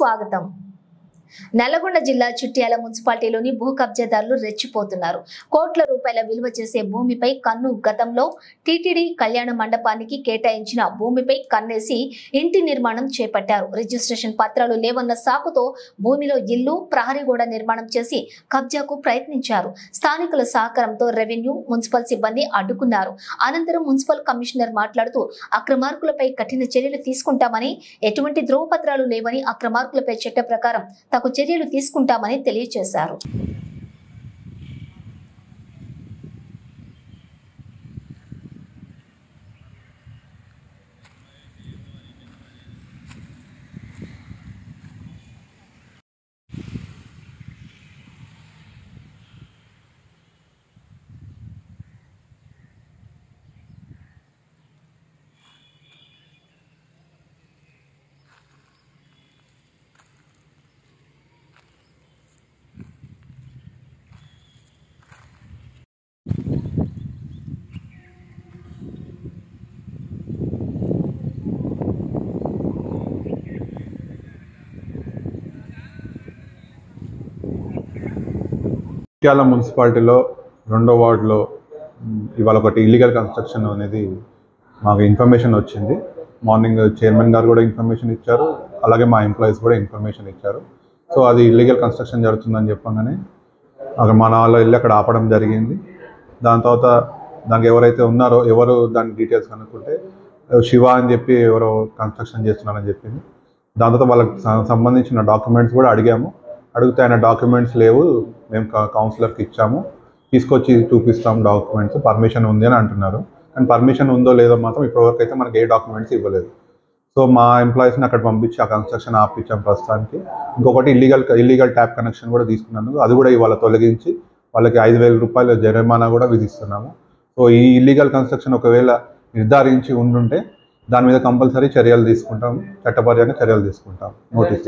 స్వాగతం. నల్లగొండ జిల్లా చిట్యాల మున్సిపాలిటీలోని భూ కబ్జాదారులు రెచ్చిపోతున్నారు. కోట్ల రూపాయల విలువ చేసే భూమిపై కన్ను గతంలో టీటీడీ కళ్యాణ మండపానికి కేటాయించిన భూమిపై కన్నేసి ఇంటి నిర్మాణం చేపట్టారు. రిజిస్ట్రేషన్ పత్రాలు లేవన్న సాకుతో భూమిలో ఇల్లు, ప్రహరీ గోడ నిర్మాణం చేసి కబ్జాకు ప్రయత్నించారు. స్థానికుల సహకారంతో రెవెన్యూ, మున్సిపల్ సిబ్బంది అడ్డుకున్నారు. అనంతరం మున్సిపల్ కమిషనర్ మాట్లాడుతూ అక్రమార్కులపై కఠిన చర్యలు తీసుకుంటామని, ఎటువంటి ధ్రువపత్రాలు లేవని, అక్రమార్కులపై చట్ట ప్రకారం చర్యలు తీసుకుంటామని తెలియజేశారు. చిట్యాల మున్సిపాలిటీలో 2వ వార్డులో ఇవాళ ఒకటి ఇల్లీగల్ కన్స్ట్రక్షన్ అనేది మాకు ఇన్ఫర్మేషన్ వచ్చింది. మార్నింగ్ చైర్మన్ గారు కూడా ఇన్ఫర్మేషన్ ఇచ్చారు, అలాగే మా ఎంప్లాయీస్ కూడా ఇన్ఫర్మేషన్ ఇచ్చారు. సో అది ఇల్లీగల్ కన్స్ట్రక్షన్ జరుగుతుందని చెప్పగానే అక్కడ మన వాళ్ళు వెళ్ళి అక్కడ ఆపడం జరిగింది. దాని తర్వాత దానికి ఎవరైతే ఉన్నారో ఎవరు దాని డీటెయిల్స్ కనుక్కుంటే శివ అని చెప్పి ఎవరో కన్స్ట్రక్షన్ చేస్తున్నారని చెప్పింది. దాని తర్వాత వాళ్ళకి సంబంధించిన డాక్యుమెంట్స్ కూడా అడిగితే ఆయన డాక్యుమెంట్స్ లేవు, మేము కౌన్సిలర్కి ఇచ్చాము, తీసుకొచ్చి చూపిస్తాం డాక్యుమెంట్స్, పర్మిషన్ ఉంది అని అంటున్నారు. కానీ పర్మిషన్ ఉందో లేదో మాత్రం ఇప్పటివరకు అయితే మనకి ఏ డాక్యుమెంట్స్ ఇవ్వలేదు. సో మా ఎంప్లాయీస్ని అక్కడ పంపించి ఆ కన్స్ట్రక్షన్ ఆపించాం ప్రస్తుతానికి. ఇంకొకటి ఇల్లీగల్ ట్యాప్ కనెక్షన్ కూడా తీసుకున్నందుకు అది కూడా ఇవాళ తొలగించి వాళ్ళకి 5,000 రూపాయల జరిమానా కూడా విధిస్తున్నాము. సో ఈ ఇల్లీగల్ కన్స్ట్రక్షన్ ఒకవేళ నిర్ధారించి ఉండుంటే దాని మీద కంపల్సరీ చర్యలు తీసుకుంటాం, చట్టపరంగా చర్యలు తీసుకుంటాం. నోటీస్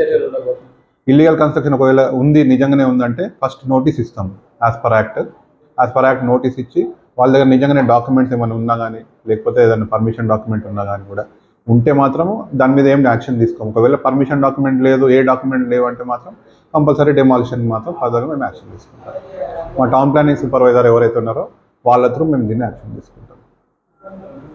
ఇల్లీగల్ కన్స్ట్రక్షన్ ఒకవేళ ఉంది, నిజంగానే ఉందంటే ఫస్ట్ నోటీస్ ఇస్తాం. యాజ్ పర్ యాక్ట్ నోటీస్ ఇచ్చి వాళ్ళ దగ్గర నిజంగానే డాక్యుమెంట్స్ ఏమైనా ఉన్నా కానీ, లేకపోతే ఏదైనా పర్మిషన్ డాక్యుమెంట్ ఉన్నా కానీ కూడా ఉంటే మాత్రము దాని మీద ఏం యాక్షన్ తీసుకోము. ఒకవేళ పర్మిషన్ డాక్యుమెంట్ లేదు, ఏ డాక్యుమెంట్ లేవంటే మాత్రం కంపల్సరీ డెమాలిషన్ మాత్రం ఫర్దర్గా మేము యాక్షన్ తీసుకుంటాం. మా టౌన్ ప్లానింగ్ సూపర్వైజర్ ఎవరైతే ఉన్నారో వాళ్ళ త్రూ మేము దీన్ని యాక్షన్ తీసుకుంటాం.